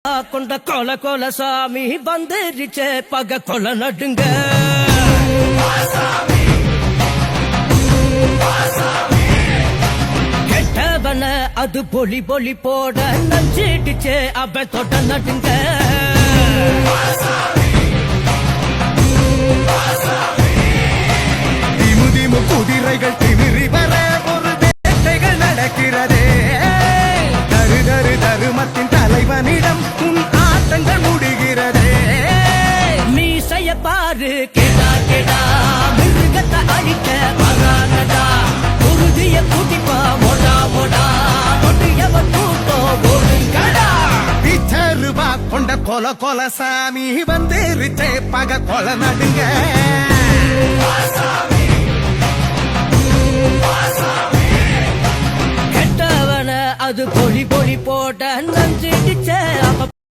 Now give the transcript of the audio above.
கொண்ட கொல கொல சாமி வந்துருச்சே பக கொல நடுங்க கெட்டவன அது பொலி பொலி போட நஞ்சிடுச்சே அவன் தொட்ட நடுங்க திமுதிமு குதிரைகள் திமிரி வர ஒரு வேட்டைகள் நடக்கிறதே தரு தரு தருமத்தின் தலைவனிடம் உன் ஆட்டங்கள் முடிகிறதே மீசைய பாரு கேடா கேடா மிருகத்தை அழிக்க மகானடா உறுதிய கூட்டிப்பா மோடா மோடா தொட்டியவன் கூட்டோ ஓடுங்கடா பிச்சருவா கொண்ட கொல கொல சாமி வந்துருச்சே பக கொல நடுங்க கெட்டவன அது பொலி பொலி போட்ட நஞ்சிடுச்சே அவ